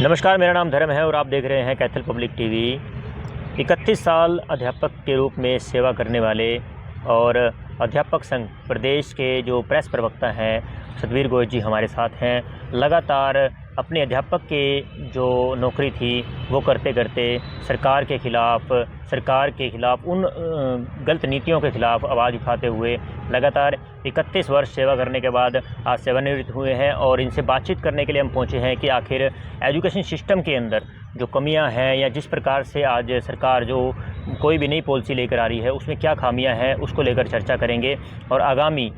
नमस्कार, मेरा नाम धर्म है और आप देख रहे हैं कैथल पब्लिक टीवी। 31 साल अध्यापक के रूप में सेवा करने वाले और अध्यापक संघ प्रदेश के जो प्रेस प्रवक्ता हैं सतवीर गोयल जी हमारे साथ हैं। लगातार अपने अध्यापक के जो नौकरी थी वो करते करते सरकार के ख़िलाफ़ उन गलत नीतियों के ख़िलाफ़ आवाज़ उठाते हुए लगातार 31 वर्ष सेवा करने के बाद आज सेवानिवृत्त हुए हैं और इनसे बातचीत करने के लिए हम पहुंचे हैं कि आखिर एजुकेशन सिस्टम के अंदर जो कमियां हैं या जिस प्रकार से आज सरकार जो कोई भी नई पॉलिसी लेकर आ रही है उसमें क्या खामियां हैं उसको लेकर चर्चा करेंगे और आगामी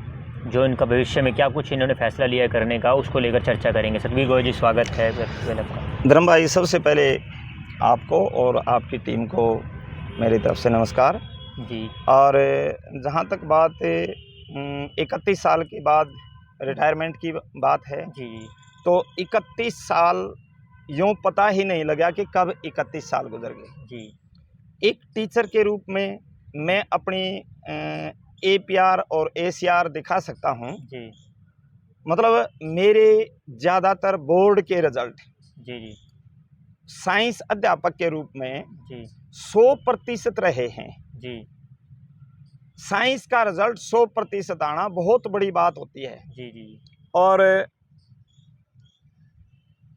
जो इनका भविष्य में क्या कुछ इन्होंने फैसला लिया है करने का उसको लेकर चर्चा करेंगे। सतवीर गोयल जी, स्वागत है आपका। धर्म भाई, सबसे पहले आपको और आपकी टीम को मेरी तरफ से नमस्कार जी। और जहाँ तक बात 31 साल के बाद रिटायरमेंट की बात है जी जी तो 31 साल यूँ पता ही नहीं लगा कि कब 31 साल गुजर गए। जी एक टीचर के रूप में मैं अपनी APR और ACR दिखा सकता हूँ। जी मतलब मेरे ज़्यादातर बोर्ड के रिजल्ट जी जी साइंस अध्यापक के रूप में जी 100% रहे हैं। जी साइंस का रिजल्ट 100% आना बहुत बड़ी बात होती है जी जी और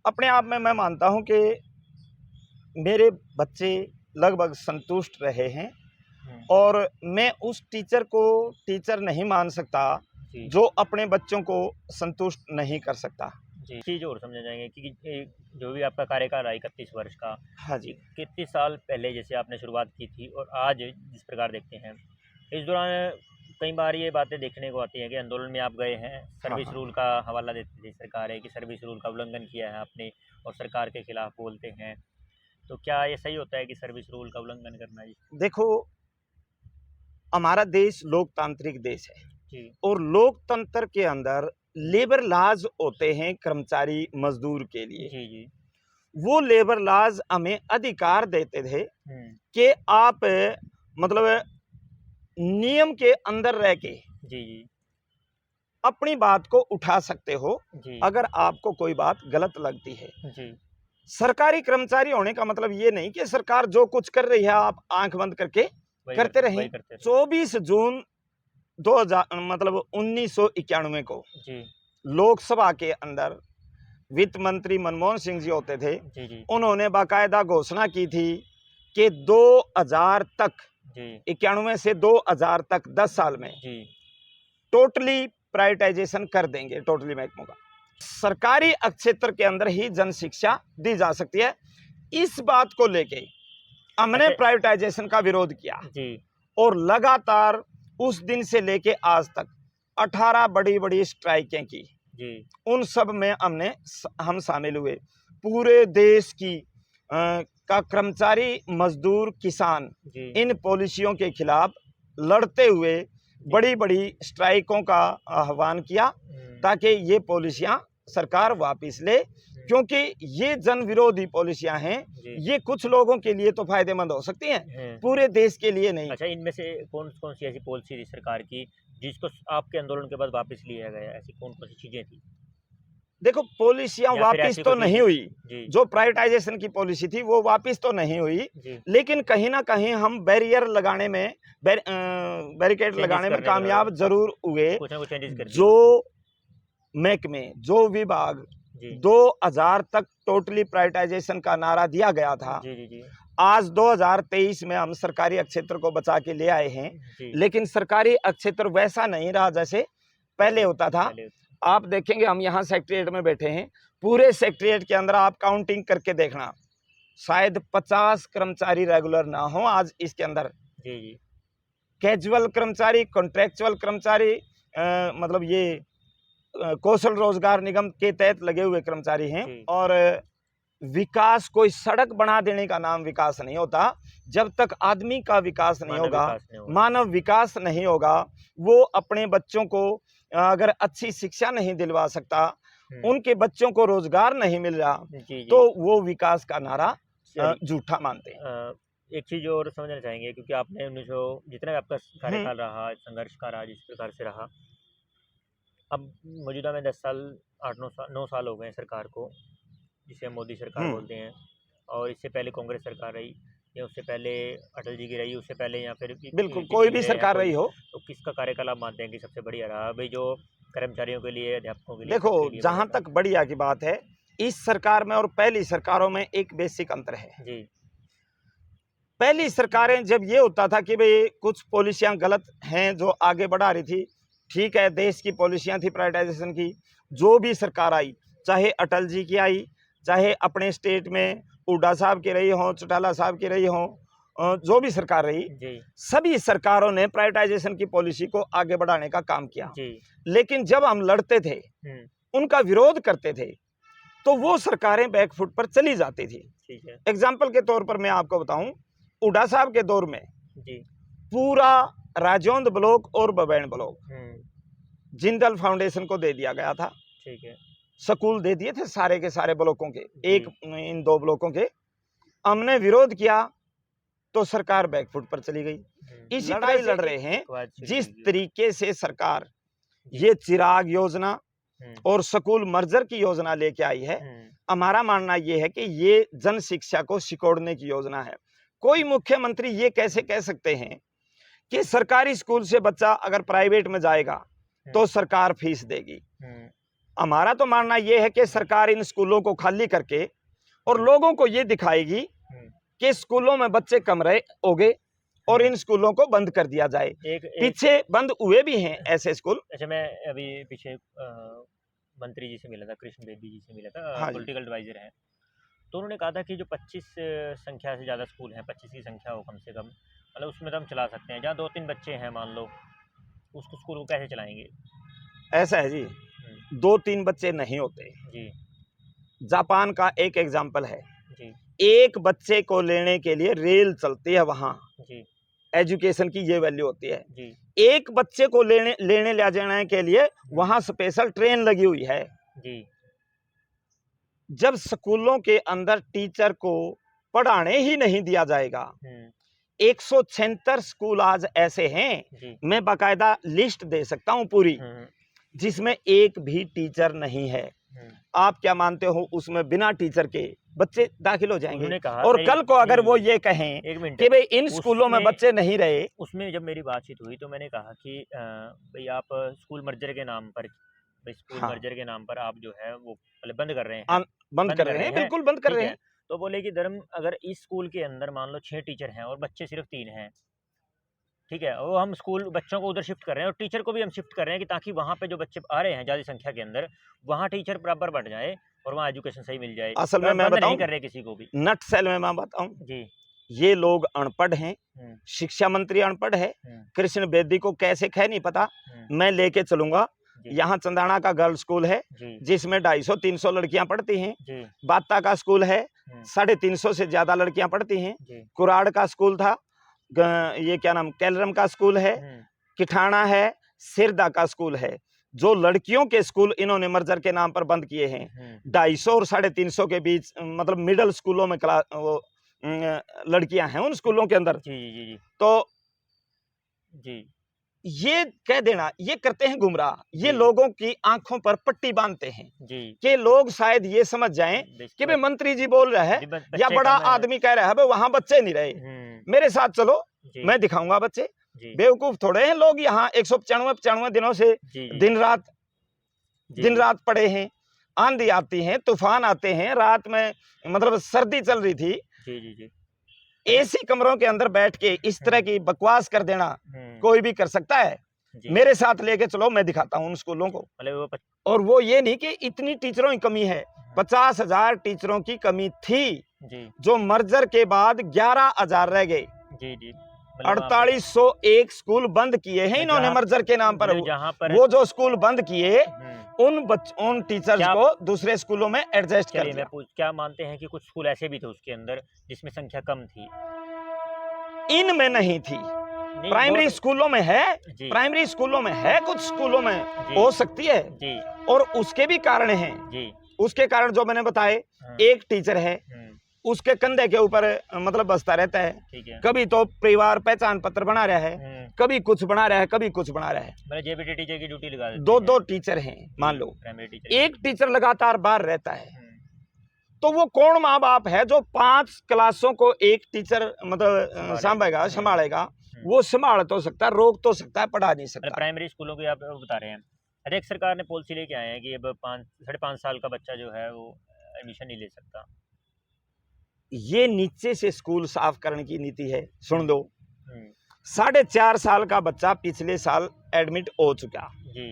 अपने आप में मैं मानता हूं कि मेरे बच्चे लगभग संतुष्ट रहे हैं और मैं उस टीचर को टीचर नहीं मान सकता जी जो अपने बच्चों को संतुष्ट नहीं कर सकता। जी चीज़ और समझा जाएंगे कि जो भी आपका कार्यकाल रहा 31 वर्ष का, हाँ जी। कितने साल पहले जैसे आपने शुरुआत की थी और आज जिस प्रकार देखते हैं इस दौरान कई बार ये बातें देखने को आती हैं कि आंदोलन में आप गए हैं, सर्विस हाँ। रूल का हवाला देती थी सरकार है कि सर्विस रूल का उल्लंघन किया है आपने और सरकार के खिलाफ बोलते हैं। तो क्या ये सही होता है कि सर्विस रूल का उल्लंघन करना? जी देखो, हमारा देश लोकतांत्रिक देश है जी और लोकतंत्र के अंदर लेबर लॉज होते हैं कर्मचारी मजदूर के लिए। जी जी वो लेबर लॉज हमें अधिकार देते थे हम्म, कि आप मतलब नियम के अंदर रह के जी जी अपनी बात को उठा सकते हो जी अगर आपको कोई बात गलत लगती है। जी सरकारी कर्मचारी होने का मतलब ये नहीं कि सरकार जो कुछ कर रही है आप आंख बंद करके करते रहें। वही करते थे। 24 जून 2000 मतलब 1991 को जी लोकसभा के अंदर वित्त मंत्री मनमोहन सिंह जी होते थे। जी जी उन्होंने बाकायदा घोषणा की थी कि 2000 तक, जी 91 से 2000 तक 10 साल में जी टोटली प्राइवेटाइजेशन कर देंगे, टोटली महकमों का। सरकारी क्षेत्र के अंदर ही जन शिक्षा दी जा सकती है। इस बात को लेके हमने अच्छा, प्राइवेटाइजेशन का विरोध किया जी और लगातार उस दिन से लेके आज तक 18 बड़ी बड़ी स्ट्राइकें की। जी उन सब में हम शामिल हुए। पूरे देश की का कर्मचारी मजदूर किसान जी इन पॉलिसियों के खिलाफ लड़ते हुए बड़ी बड़ी स्ट्राइकों का आह्वान किया ताकि ये पॉलिसियां सरकार वापस ले, क्योंकि ये जन विरोधी पॉलिसियां हैं। जी ये कुछ लोगों के लिए तो फायदेमंद हो सकती हैं, पूरे देश के लिए नहीं। अच्छा, इनमें से कौन कौन सी ऐसी पॉलिसी थी सरकार की जिसको आपके आंदोलन के बाद वापस लिया गया? ऐसी कौन कौन सी चीजें थी देखो, पॉलिसियां या फिर वापस ऐसी तो कोई नहीं चीज? हुई। जी जो प्राइवेटाइजेशन की पॉलिसी थी वो वापस तो नहीं हुई, जी लेकिन कहीं ना कहीं हम बैरियर लगाने में बैरिकेड चेंजेस लगाने में करने कामयाब जरूर हुए। कुछ ना कुछ चेंजेस कर जो दिए महकमे, जो विभाग जी 2000 तक टोटली प्राइवेटाइजेशन का नारा दिया गया था, जी जी जी आज 2023 में हम सरकारी क्षेत्र को बचा के ले आए हैं। जी लेकिन सरकारी क्षेत्र वैसा नहीं रहा जैसे पहले होता था। पहले आप देखेंगे, हम यहाँ सेक्रेटरिएट में बैठे हैं, पूरे सेक्रेटरिएट के अंदर आप काउंटिंग करके देखना, शायद 50 कर्मचारी रेगुलर ना हो आज इसके अंदर। जी जी कैजुअल कर्मचारी, कॉन्ट्रैक्चुअल कर्मचारी, मतलब ये कौशल रोजगार निगम के तहत लगे हुए कर्मचारी हैं। जी और विकास, कोई सड़क बना देने का नाम विकास नहीं होता जब तक आदमी का विकास नहीं मानव होगा, विकास नहीं होगा। मानव विकास नहीं होगा। वो अपने बच्चों को अगर अच्छी शिक्षा नहीं दिलवा सकता, उनके बच्चों को रोजगार नहीं मिल रहा, जी जी तो वो विकास का नारा चलिए, झूठा मानते हैं। एक चीज़ और समझना चाहेंगे क्योंकि आपने 1900 जितना भी आपका कार्यकाल रहा, संघर्ष का रहा, जिस प्रकार से रहा, अब मौजूदा में 10 साल 8 9 साल 9 साल हो गए हैं सरकार को। जिसे हम मोदी सरकार बोलते हैं, और इससे पहले कांग्रेस सरकार रही, या उससे पहले अटल जी की रही, उससे पहले या फिर बिल्कुल कोई भी सरकार रही हो, तो किसका कार्यकाल आप मानते हैं कि सबसे बढ़िया रहा भाई, जो कर्मचारियों के लिए, अध्यापकों के लिए? देखो जहां तक बढ़िया की बात है, इस सरकार में और पहली सरकारों में एक बेसिक अंतर है जी। पहली सरकारें जब ये होता था कि भाई कुछ पॉलिसियां गलत हैं जो आगे बढ़ा रही थी, ठीक है, देश की पॉलिसियां थी प्राइवेटाइजेशन की, जो भी सरकार आई, चाहे अटल जी की आई, चाहे अपने स्टेट में हुड्डा साहब की रही हो, चौटाला साहब की रही हो, जो भी सरकार रही जी। सभी सरकारों ने प्राइवेटाइजेशन की पॉलिसी को आगे बढ़ाने का काम किया जी। लेकिन जब हम लड़ते थे, उनका विरोध करते थे, तो वो सरकारें बैकफुट पर चली जाती थी। ठीक है। एग्जाम्पल के तौर पर मैं आपको बताऊं, हुड्डा साहब के दौर में जी। पूरा राजौंद ब्लॉक और बबैन ब्लॉक जिंदल फाउंडेशन को दे दिया गया था। ठीक है। स्कूल दे दिए थे सारे के सारे ब्लॉकों के, एक इन 2 ब्लॉकों के। हमने विरोध किया तो सरकार बैकफुट पर चली गई। इसी लड़ाई लड़ रहे हैं जिस तरीके से सरकार ये चिराग योजना और स्कूल मर्जर की योजना लेके आई है, हमारा मानना ये है कि ये जन शिक्षा को सिकोड़ने की योजना है। कोई मुख्यमंत्री ये कैसे कह सकते हैं कि सरकारी स्कूल से बच्चा अगर प्राइवेट में जाएगा तो सरकार फीस देगी? हमारा तो मानना यह है कि सरकार इन स्कूलों को खाली करके और लोगों को ये दिखाएगी कि स्कूलों में बच्चे कम रहे होंगे और इन स्कूलों को बंद कर दिया जाए। पीछे बंद हुए भी हैं ऐसे स्कूल। अच्छा, मैं अभी पीछे मंत्री जी से मिला था, कृष्ण बेदी जी से मिला था, पॉलिटिकल एडवाइजर हैं, तो उन्होंने कहा था कि जो 25 संख्या से ज़्यादा स्कूल हैं, 25 की संख्या हो कम से कम, मतलब उसमें तो हम चला सकते हैं। जहाँ 2-3 बच्चे हैं मान लो, उसको स्कूल को कैसे चलाएंगे? ऐसा है जी, 2-3 बच्चे नहीं होते जी। जापान का एक एग्जाम्पल है जी। एक बच्चे को लेने के लिए रेल चलती है वहाँ जी। एजुकेशन की ये वैल्यू होती है जी। एक बच्चे को लेने ले जाने के लिए वहाँ स्पेशल ट्रेन लगी हुई है जी। जब स्कूलों के अंदर टीचर को पढ़ाने ही नहीं दिया जाएगा, 176 स्कूल आज ऐसे हैं, मैं बाकायदा लिस्ट दे सकता हूं पूरी, जिसमें एक भी टीचर नहीं है। आप क्या मानते हो उसमें बिना टीचर के बच्चे दाखिल हो जाएंगे? और कल को अगर वो ये कहें कि भाई इन स्कूलों में बच्चे नहीं रहे, उसमें जब मेरी बातचीत हुई तो मैंने कहा कि भाई आप स्कूल मर्जर के नाम पर, मर्जर के नाम पर आप जो है वो बंद कर रहे हैं, बिल्कुल बंद कर रहे हैं। तो बोले कि धर्म, अगर इस स्कूल के अंदर मान लो 6 टीचर हैं और बच्चे सिर्फ 3 हैं, ठीक है, वो हम स्कूल बच्चों को उधर शिफ्ट कर रहे हैं और टीचर को भी हम शिफ्ट कर रहे हैं कि ताकि वहाँ पे जो बच्चे आ रहे हैं ज़्यादा संख्या के अंदर, वहाँ टीचर बराबर बढ़ जाए और वहाँ एजुकेशन सही मिल जाए। असल में मैं बताऊं, नहीं कर रहे किसी को भी, नट सेल में मैं बताऊं जी, ये लोग अनपढ़ हैं, शिक्षा मंत्री अनपढ़ है, कृष्ण बेदी को कैसे खे नहीं पता। मैं लेके चलूंगा, यहाँ चंदाना का गर्ल्स स्कूल है जिसमें 250-300 लड़कियां पढ़ती हैं, बात्ता का स्कूल है 350 से ज्यादा लड़कियां पढ़ती हैं, कुराड़ का स्कूल था, ये क्या नाम कैलरम का स्कूल है, किठाना है, सिरदा का स्कूल है। जो लड़कियों के स्कूल इन्होंने मर्जर के नाम पर बंद किए हैं, 250 और 350 के बीच, मतलब मिडिल स्कूलों में लड़कियां हैं उन स्कूलों के अंदर। जी। तो जी, ये कह देना, ये करते हैं गुमराह, ये लोगों की आंखों पर पट्टी बांधते हैं कि लोग शायद ये समझ जाएं कि भाई मंत्री जी बोल रहे हैं या बड़ा आदमी कह रहा है भाई वहां बच्चे नहीं रहे, मेरे साथ चलो मैं दिखाऊंगा बच्चे। बेवकूफ थोड़े हैं लोग, यहाँ 195 दिनों से दिन रात पड़े हैं, आंधी आती है, तूफान आते हैं, रात में मतलब सर्दी चल रही थी, एसी कमरों के अंदर बैठ के इस तरह की बकवास कर देना कोई भी कर सकता है। मेरे साथ लेके चलो, मैं दिखाता हूँ उन स्कूलों को। और वो ये नहीं कि इतनी टीचरों की कमी है, 50,000 टीचरों की कमी थी जो मर्जर के बाद 11,000 रह गए। 4801 स्कूल बंद किए हैं इन्होंने मर्जर के नाम पर। वो जो स्कूल बंद किए उन टीचर्स को दूसरे स्कूलों में एडजस्ट कर दिया। क्या मानते हैं कि कुछ स्कूल ऐसे भी थे उसके अंदर जिसमें संख्या कम थी? इनमें नहीं थी, प्राइमरी स्कूलों में है, प्राइमरी स्कूलों में है, कुछ स्कूलों में हो सकती है और उसके भी कारण हैं। उसके कारण जो मैंने बताए, एक टीचर है उसके कंधे के ऊपर मतलब बसता रहता है, कभी तो परिवार पहचान पत्र बना रहा है, कभी कुछ बना रहा है, कभी कुछ बना रहा है। जेबीटी टीचर की ड्यूटी लगा, 2 टीचर हैं मान लो, एक टीचर लगातार बाहर रहता है, तो वो कौन माँ बाप है जो 5 क्लासों को एक टीचर मतलब संभालेगा? वो संभाल तो सकता है, रोक तो सकता है, पढ़ा नहीं सकता। प्राइमरी स्कूलों की आप बता रहे हैं। अरे एक सरकार ने पॉलिसी लेके आए हैं कि अब 5-5.5 साल का बच्चा जो है वो एडमिशन नहीं ले सकता। ये नीचे से स्कूल साफ करने की नीति है। सुन दो, 4.5 साल का बच्चा पिछले साल एडमिट हो चुका जी।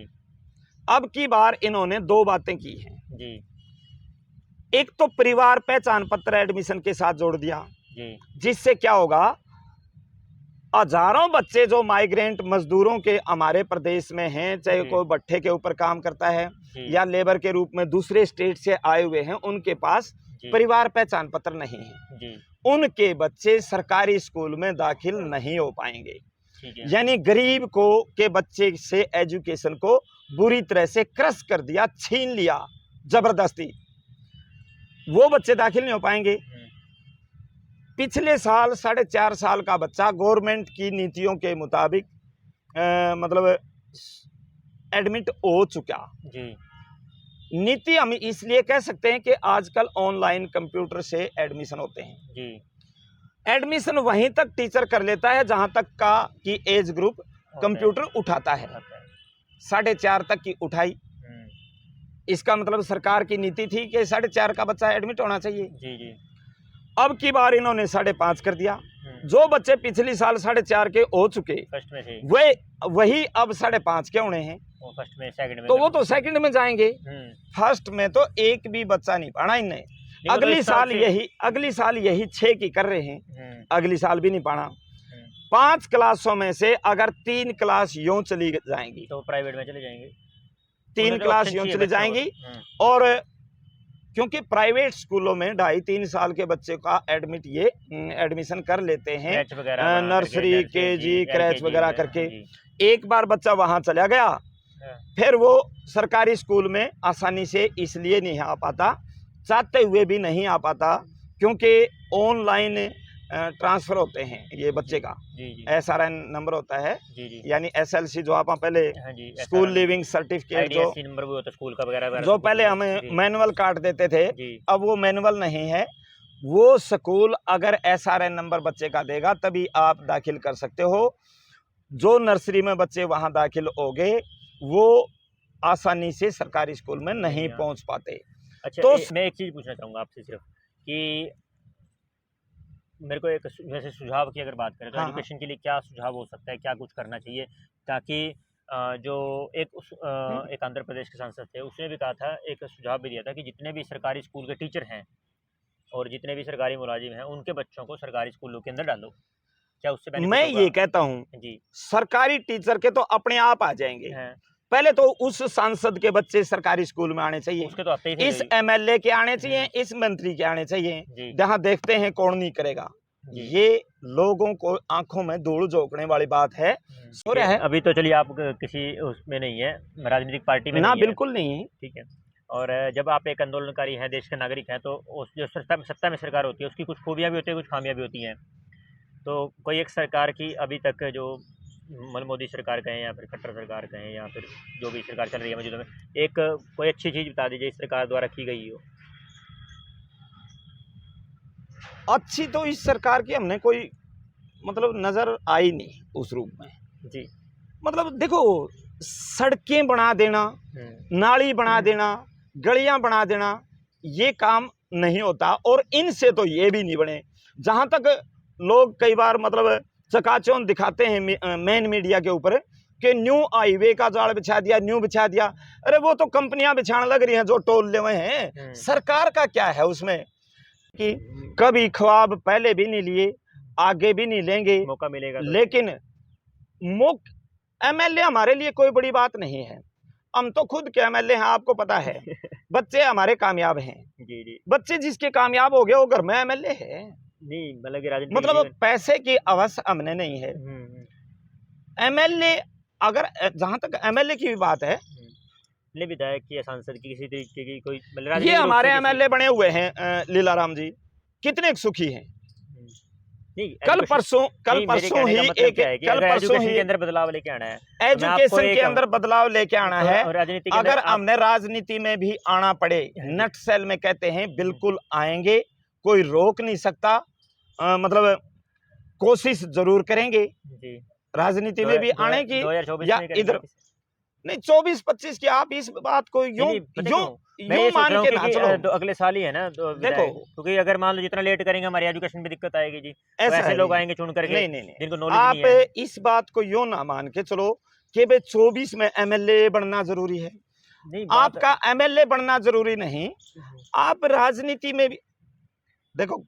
अब की बार इन्होंने 2 बातें की हैं जी। एक तो परिवार पहचान पत्र एडमिशन के साथ जोड़ दिया जी। जिससे क्या होगा, हजारों बच्चे जो माइग्रेंट मजदूरों के हमारे प्रदेश में हैं, चाहे कोई भट्ठे के ऊपर काम करता है या लेबर के रूप में दूसरे स्टेट से आए हुए हैं, उनके पास परिवार पहचान पत्र नहीं है, उनके बच्चे सरकारी स्कूल में दाखिल नहीं हो पाएंगे। यानी गरीब को के बच्चे से एजुकेशन को बुरी तरह से क्रश कर दिया, छीन लिया जबरदस्ती, वो बच्चे दाखिल नहीं हो पाएंगे। पिछले साल 4.5 साल का बच्चा गवर्नमेंट की नीतियों के मुताबिक मतलब एडमिट हो चुका जी। नीति हम इसलिए कह सकते हैं कि आजकल ऑनलाइन कंप्यूटर से एडमिशन होते हैं जी। एडमिशन वहीं तक टीचर कर लेता है जहां तक का की एज ग्रुप कंप्यूटर उठाता है। 4.5 तक की उठाई, इसका मतलब सरकार की नीति थी कि 4.5 का बच्चा एडमिट होना चाहिए जी जी। अब की बार इन्होंने 5.5 कर दिया। जो बच्चे पिछली साल 4.5 के हो चुके फर्स्ट में थे, वही अब 5.5 के होने हैं। वो फर्स्ट में, सेकंड में, तो वो तो सेकंड में जाएंगे। फर्स्ट में तो एक भी बच्चा नहीं पढ़ा इनने। अगली साल यही 6 की कर रहे हैं, अगली साल भी नहीं पढ़ा। 5 क्लासों में से अगर 3 क्लास यूं चली जाएंगी तो प्राइवेट में चले जाएंगे, 3 क्लास यूं चली जाएंगी। और क्योंकि प्राइवेट स्कूलों में 2.5-3 साल के बच्चे का एडमिशन कर लेते हैं, नर्सरी KG क्रैच वगैरह करके। एक बार बच्चा वहां चला गया, फिर वो सरकारी स्कूल में आसानी से इसलिए नहीं आ पाता, चाहते हुए भी नहीं आ पाता, क्योंकि ऑनलाइन ट्रांसफर होते हैं ये बच्चे का। SRN नंबर होता है, यानी SLC जो आप पहले स्कूल लिविंग सर्टिफिकेट जो नंबर भी होता है स्कूल का वगैरह, जो पहले हमें मैनुअल काट देते थे, अब वो मैनुअल नहीं है। वो स्कूल अगर SRN नंबर बच्चे का देगा तभी आप दाखिल कर सकते हो। जो नर्सरी में बच्चे वहां दाखिल हो गए वो आसानी से सरकारी स्कूल में नहीं पहुंच पाते। अच्छा, तो मैं एक चीज पूछना चाहूंगा आपसे सिर्फ कि मेरे को एक वैसे सुझाव की अगर बात करें तो एजुकेशन के लिए क्या सुझाव हो सकता है, क्या कुछ करना चाहिए ताकि जो एक आंध्र प्रदेश के सांसद थे उसने भी कहा था, एक सुझाव भी दिया था कि जितने भी सरकारी स्कूल के टीचर हैं और जितने भी सरकारी मुलाजिम हैं उनके बच्चों को सरकारी स्कूलों के अंदर डालो। क्या उससे मैं ये कहता हूँ जी, सरकारी टीचर के तो अपने आप आ जाएंगे। पहले तो उस सांसद के बच्चे सरकारी स्कूल में आने चाहिए, उसके तो आते ही इस MLA के आने चाहिए, इस मंत्री के आने चाहिए, जहां देखते हैं कौन नहीं करेगा। ये लोगों को आंखों में धूल झोंकने वाली बात है। सो रहा है अभी तो चलिए आप किसी उसमें नहीं है, राजनीतिक पार्टी में ना, नहीं बिल्कुल नहीं है, ठीक है। और जब आप एक आंदोलनकारी हैं, देश के नागरिक हैं, तो उस जो सत्ता में सरकार होती है उसकी कुछ खूबियां भी होती है, कुछ खामियां भी होती हैं। तो कोई एक सरकार की अभी तक जो मोदी सरकार कहें या फिर खट्टर सरकार कहें या फिर जो भी सरकार चल रही है मौजूदा में, एक कोई अच्छी चीज़ बता दीजिए इस सरकार द्वारा की गई हो। अच्छी तो इस सरकार की हमने कोई मतलब नज़र आई नहीं उस रूप में जी। मतलब देखो, सड़कें बना देना, नाली बना देना, गलियां बना देना, ये काम नहीं होता। और इनसे तो ये भी नहीं बने। जहां तक लोग कई बार मतलब चकाचौंध दिखाते हैं मेन मीडिया के ऊपर कि न्यू हाईवे का जाल बिछा दिया, न्यू बिछा दिया। अरे वो तो कंपनियां बिछाने लग रही हैं जो टोल ले हुए हैं, सरकार का क्या है उसमें? कि कभी ख्वाब पहले भी नहीं लिए, आगे भी नहीं लेंगे, मौका मिलेगा तो। लेकिन MLA हमारे लिए कोई बड़ी बात नहीं है। हम तो खुद के MLA हैं, आपको पता है। बच्चे हमारे कामयाब हैं जी जी। बच्चे जिसके कामयाब हो गए वो घर में MLA है। नहीं मतलब पैसे की अवश्य हमने नहीं है। MLA अगर जहां तक MLA की भी बात है, विधायक की या सांसद की किसी तरीके की कोई ये हमारे MLA बने हुए हैं लीलाराम जी, कितने सुखी हैं। नहीं, कल परसों नहीं, मेरे ही कहने का मतलब एक क्या है कि कल अगर परसों एजुकेशन ही के अंदर बदलाव लेके आना है, तो मैं आपको एजुकेशन एक के अंदर बदलाव लेके आना है। और राजनीति के अंदर अगर आप हमने राजनीति में भी आना पड़े, नट सेल में कहते हैं, बिल्कुल आएंगे, कोई रोक नहीं सकता। मतलब कोशिश जरूर करेंगे जी राजनीति में भी आने की, 2024 या में करेंगे इधर आप? नहीं 24-25 की। आप इस बात को यूं नहीं, पता यूं क्यों? मैं यूं ये सोच मान रहा हूँ के ना कि चलो। तो अगले साल ही है ना तो देखो, विदाई, क्योंकि अगर मान लो जितना लेट करेंगे हमारी एजुकेशन में दिक्कत आएगी जी, तो ऐसा ऐसे है लोग नहीं। आएंगे चुन करके नहीं नहीं नहीं, जिनको नॉलेज नहीं है। आप इस बात को यूं ना मान के चलो कि भाई 24 में एमएलए बनना जरूरी है। नहीं, बात आपका एमएलए बनना जरूरी नहीं, आप राजनीति में भी देखो।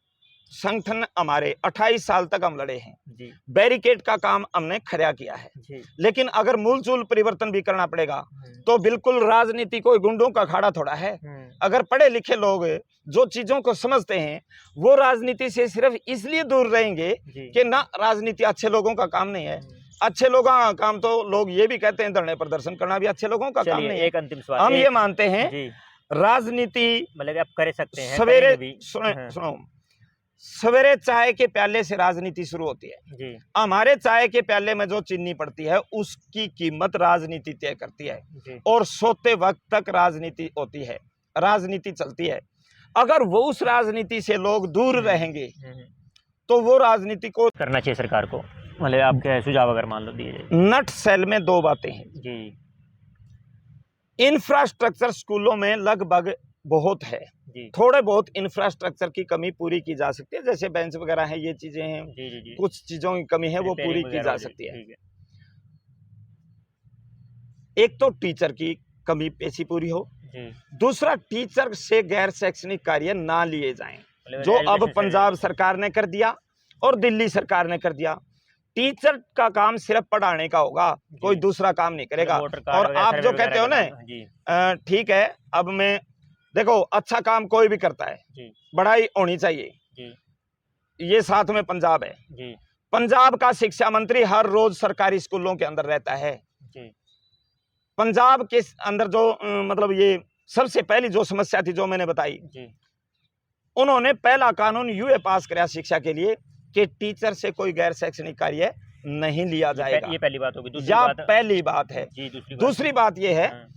संगठन हमारे 28 साल तक हम लड़े हैं, जी बैरिकेड का काम हमने खड़ा किया है, जी लेकिन अगर मूलचूल परिवर्तन भी करना पड़ेगा तो बिल्कुल राजनीति कोई गुंडों का अखाड़ा थोड़ा है। अगर पढ़े लिखे लोग जो चीजों को समझते हैं वो राजनीति से सिर्फ इसलिए दूर रहेंगे कि ना, राजनीति अच्छे लोगों का काम नहीं है। अच्छे लोगों का काम तो लोग ये भी कहते हैं, धरने प्रदर्शन करना भी अच्छे लोगों का काम नहीं है। एक अंतिम सवाल, हम ये मानते हैं जी राजनीति मतलब आप कर सकते हैं सवेरे भी। सुनो, सवेरे चाय के प्याले से राजनीति शुरू होती है जी हमारे चाय के प्याले में जो चीनी पड़ती है उसकी कीमत राजनीति तय करती है जी और सोते वक्त तक राजनीति होती है, राजनीति चलती है। अगर वो उस राजनीति से लोग दूर रहेंगे तो वो राजनीति को करना चाहिए सरकार को, मतलब आपके सुझाव अगर मान लो दिए जाए। नट सेल में दो बातें हैं जी, इंफ्रास्ट्रक्चर स्कूलों में लगभग बहुत है, जी थोड़े बहुत इंफ्रास्ट्रक्चर की कमी पूरी की जा सकती है, जैसे बेंच वगैरह है, ये चीजें हैं, जी जी जी कुछ चीजों की कमी है वो पूरी रिपेयरिंग की वगैरह जा हो जाए, सकती है। ठीक एक तो टीचर की कमी पेशी पूरी हो, जी दूसरा टीचर से गैर शैक्षणिक कार्य ना लिए जाएं, मतलब जो अब education से- पंजाब सरकार ने कर दिया और दिल्ली सरकार ने कर दिया। टीचर का काम सिर्फ पढ़ाने का होगा, कोई दूसरा काम नहीं करेगा। वोटर कार्ड और वगैरह, आप सर्वे जो वगैरह कहते हो ना, करना, जी ठीक है, अब मैं देखो, अच्छा काम कोई भी करता है, जी बढ़ाई होनी चाहिए, जी ये साथ में पंजाब है। जी पंजाब का शिक्षा मंत्री हर रोज सरकारी स्कूलों के अंदर रहता है। जी पंजाब के अंदर जो मतलब ये सबसे पहली जो समस्या थी जो मैंने बताई, जी उन्होंने पहला कानून यूए पास कराया शिक्षा के लिए कि टीचर से कोई गैर शैक्षणिक कार्य नहीं लिया जाएगा। ये पहली बात होगी। दूसरी या बात, पहली बात है। जी दूसरी बात ये है, हाँ,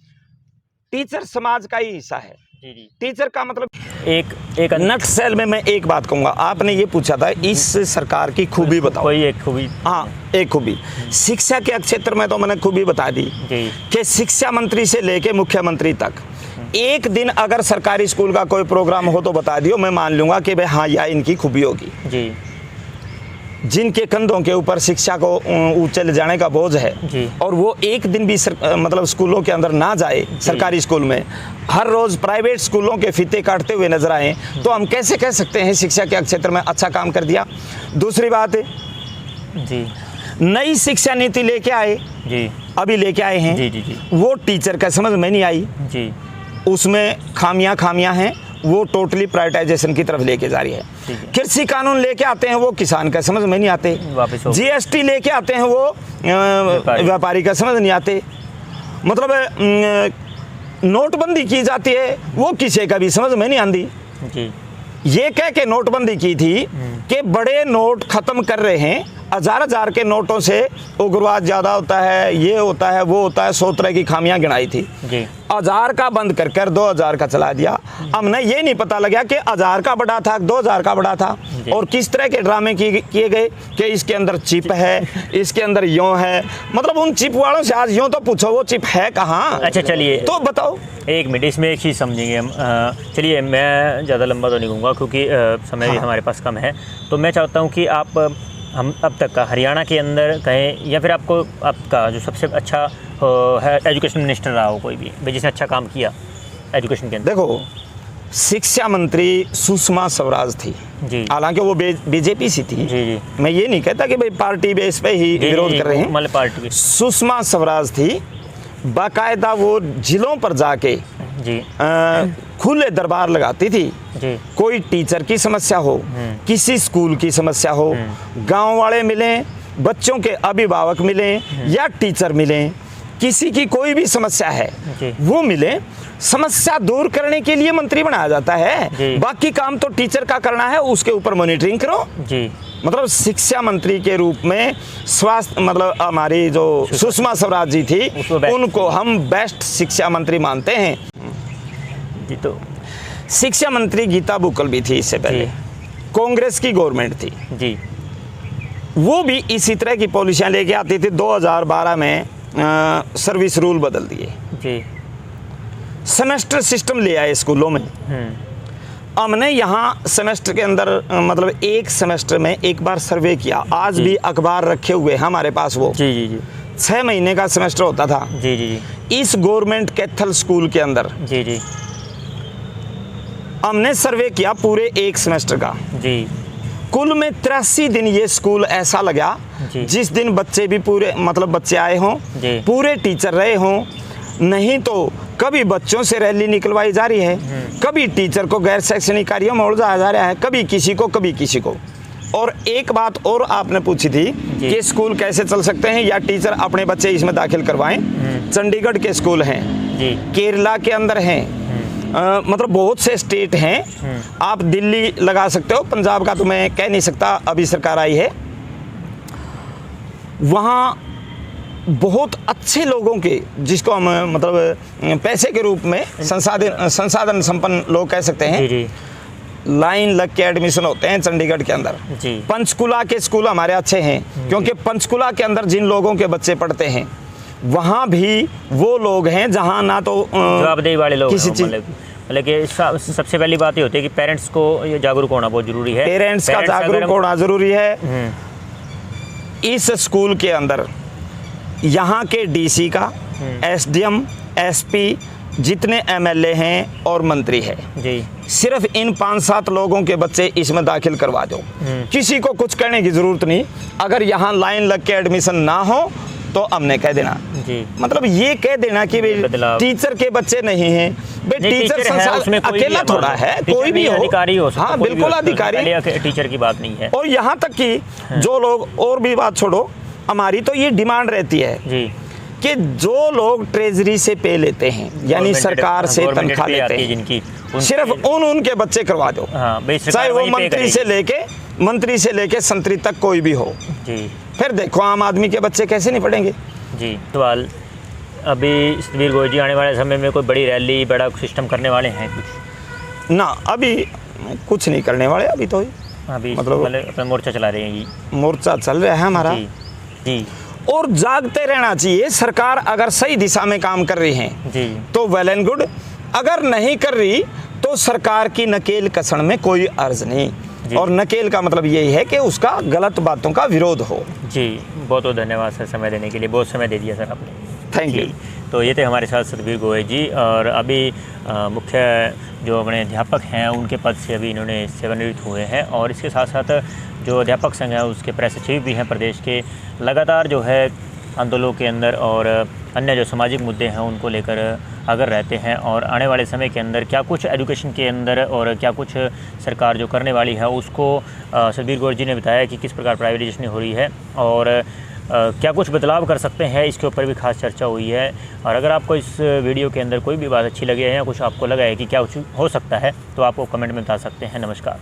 टीचर समाज का ही हिस्सा है। जी जी टीचर का मतलब एक नट सेल में मैं एक बात कहूंगा, आपने ये पूछा था इस सरकार की खूबी बताओ। कोई एक खूबी, हाँ, एक खूबी शिक्षा के क्षेत्र में तो मैंने खूबी बता दी जी कि शिक्षा मंत्री से लेके मुख्यमंत्री तक एक दिन अगर सरकारी स्कूल का कोई प्रोग्राम हो तो बता दियो, मैं मान लूंगा कि भाई हाँ, यह इनकी खूबी होगी। जी जिनके कंधों के ऊपर शिक्षा को ऊंचे ले जाने का बोझ है जी और वो एक दिन भी मतलब स्कूलों के अंदर ना जाए, सरकारी स्कूल में हर रोज प्राइवेट स्कूलों के फीते काटते हुए नजर आए, तो हम कैसे कह सकते हैं शिक्षा के क्षेत्र में अच्छा काम कर दिया। दूसरी बात, जी नई शिक्षा नीति लेके आए, जी अभी लेके आए हैं, जी जी जी वो टीचर का समझ में नहीं आई, जी उसमें खामियां हैं, वो टोटली प्राइवेटाइजेशन की तरफ लेके जा रही है। ठीक है। कृषि कानून लेके आते हैं, वो किसान का समझ में नहीं आते। वापस हो जीएसटी लेके आते हैं, वो व्यापारी का समझ नहीं आते। मतलब नोटबंदी की जाती है, वो किसी का भी समझ में नहीं आती। जी ये कह के नोटबंदी की थी कि बड़े नोट खत्म कर रहे हैं, हजार के नोटों से उग्रवाद ज्यादा होता है, ये होता है, वो होता है, 100 तरह की खामियां गिनाई थी। जी 1000 का बंद कर 2000 का चला दिया। हमने ये नहीं पता लगा कि 1000 का बड़ा था, 2000 का बड़ा था, और किस तरह के ड्रामे किए गए कि इसके अंदर चिप है, इसके अंदर यों है। मतलब उन चिप वालों से आज यों तो पूछो वो चिप है कहाँ। अच्छा चलिए, तो बताओ। एक मिनट, इसमें एक चीज़ समझेंगे हम। चलिए, मैं ज़्यादा लंबा तो नहीं कहूँगा क्योंकि समय भी हमारे पास कम है, तो मैं चाहता हूँ कि आप हम अब तक का हरियाणा के अंदर कहें या फिर आपको आपका जो सबसे अच्छा है एजुकेशन मिनिस्टर रहा हो कोई भी भाई जिसने अच्छा काम किया एजुकेशन के अंदर। देखो, शिक्षा मंत्री सुषमा स्वराज थी जी, हालांकि वो बीजेपी से थी। जी जी मैं ये नहीं कहता कि भाई पार्टी बेस पे ही विरोध कर रहे हैं, मतलब पार्टी की। सुषमा स्वराज थी, बाकायदा वो जिलों पर जाके जी खुले दरबार लगाती थी। जी कोई टीचर की समस्या हो, किसी स्कूल की समस्या हो, गांव वाले मिलें, बच्चों के अभिभावक मिलें या टीचर मिलें, किसी की कोई भी समस्या है जी। वो मिले, समस्या दूर करने के लिए मंत्री बनाया जाता है, जी। बाकी काम तो टीचर का करना है, उसके ऊपर मॉनिटरिंग करो जी। मतलब शिक्षा मंत्री के रूप में स्वास्थ्य मतलब हमारी जो सुषमा स्वराज जी थी उनको हम बेस्ट शिक्षा मंत्री मानते हैं जी। तो शिक्षा मंत्री गीता बुक्कल भी थी इससे पहले, कांग्रेस की गवर्नमेंट थी जी। वो भी इसी तरह की पॉलिसियां लेके आती थी। 2012 में सर्विस रूल बदल दिए जी। सेमेस्टर सिस्टम ले आए स्कूलों में। हमने यहाँ सेमेस्टर के अंदर मतलब एक सेमेस्टर में एक बार सर्वे किया, आज भी अखबार रखे हुए हमारे पास वो। जी जी जी। 6 महीने का सेमेस्टर होता था। जी जी जी। इस गवर्नमेंट कैथल स्कूल के अंदर जी जी। हमने सर्वे किया पूरे एक सेमेस्टर का। जी। कुल में 83 दिन ये स्कूल ऐसा लगा जिस दिन बच्चे भी पूरे मतलब बच्चे आए हों, पूरे टीचर रहे हों, नहीं तो कभी बच्चों से रैली निकलवाई जा रही है, कभी टीचर को गैर शैक्षणिक कार्यों में उलझाया जा रहा है, कभी किसी को। और एक बात और आपने पूछी थी कि स्कूल कैसे चल सकते हैं या टीचर अपने बच्चे इसमें दाखिल करवाएं। चंडीगढ़ के स्कूल हैं, केरला के अंदर हैं, मतलब बहुत से स्टेट हैं। आप दिल्ली लगा सकते हो, पंजाब का तो मैं कह नहीं सकता, अभी सरकार आई है। वहाँ बहुत अच्छे लोगों के, जिसको हम मतलब पैसे के रूप में संसाधन संपन्न लोग कह सकते हैं, लाइन लग के एडमिशन होते हैं चंडीगढ़ के अंदर। पंचकुला के स्कूल हमारे अच्छे हैं क्योंकि पंचकुला के अंदर जिन लोगों के बच्चे पढ़ते हैं वहाँ भी वो लोग हैं जहाँ ना तो जवाबदेही वाले लोग किसी चीज़, मतलब कि सबसे पहली बात ये होती है कि पेरेंट्स को जागरूक होना बहुत ज़रूरी है। पेरेंट्स का जागरूक होना ज़रूरी है। इस स्कूल के अंदर यहाँ के डीसी का, एसडीएम, एसपी, जितने एमएलए हैं और मंत्री है जी, सिर्फ इन 5-7 लोगों के बच्चे इसमें दाखिल करवा दो, किसी को कुछ कहने की ज़रूरत नहीं। अगर यहाँ लाइन लग के एडमिशन ना हो तो हमने कह देना जी, मतलब ये कह देना कि टीचर के बच्चे नहीं हैं, टीचर अकेला थोड़ा है, कोई भी हो, अधिकारी हो, हाँ बिल्कुल अधिकारी, टीचर की बात नहीं है। और यहाँ तक कि जो लोग, और भी बात छोड़ो, हमारी तो ये डिमांड रहती है जी कि जो लोग ट्रेजरी से पे लेते हैं यानी सरकार से तनख्वाह लेते हैं, जिनकी सिर्फ उनके बच्चे करवा दो, चाहे वो मंत्री से लेके संतरी तक कोई भी हो जी। फिर देखो आम आदमी के बच्चे कैसे नहीं पढ़ेंगे जी। सवाल, अभी सतबीर गोयल जी आने वाले समय में कोई बड़ी रैली, बड़ा सिस्टम करने वाले हैं कुछ? ना, अभी कुछ नहीं करने वाले। अभी तो अभी मतलब अपना मोर्चा चला रहे हैं, मोर्चा चल रहा है हमारा जी। और जागते रहना चाहिए। सरकार अगर सही दिशा में काम कर रही है जी तो वेल एंड गुड, अगर नहीं कर रही तो सरकार की नकेल कसण में कोई अर्ज नहीं। और नकेल का मतलब यही है कि उसका गलत बातों का विरोध हो जी। बहुत बहुत धन्यवाद सर, समय देने के लिए, बहुत समय दे दिया सर आपने, थैंक यू। तो ये थे हमारे साथ सतबीर गोयल जी, और अभी मुख्य जो अपने अध्यापक हैं उनके पद से अभी इन्होंने सेवानिवृत्त हुए हैं, और इसके साथ साथ जो अध्यापक संघ है उसके प्रेस सचिव भी हैं प्रदेश के। लगातार जो है आंदोलनों के अंदर और अन्य जो सामाजिक मुद्दे हैं उनको लेकर अगर रहते हैं, और आने वाले समय के अंदर क्या कुछ एजुकेशन के अंदर और क्या कुछ सरकार जो करने वाली है उसको सतबीर गोयल जी ने बताया कि किस प्रकार प्राइवेटाइजेशन हो रही है और क्या कुछ बदलाव कर सकते हैं, इसके ऊपर भी खास चर्चा हुई है। और अगर आपको इस वीडियो के अंदर कोई भी बात अच्छी लगे है या कुछ आपको लगा है कि क्या कुछ हो सकता है तो आप वो कमेंट में बता सकते हैं। नमस्कार।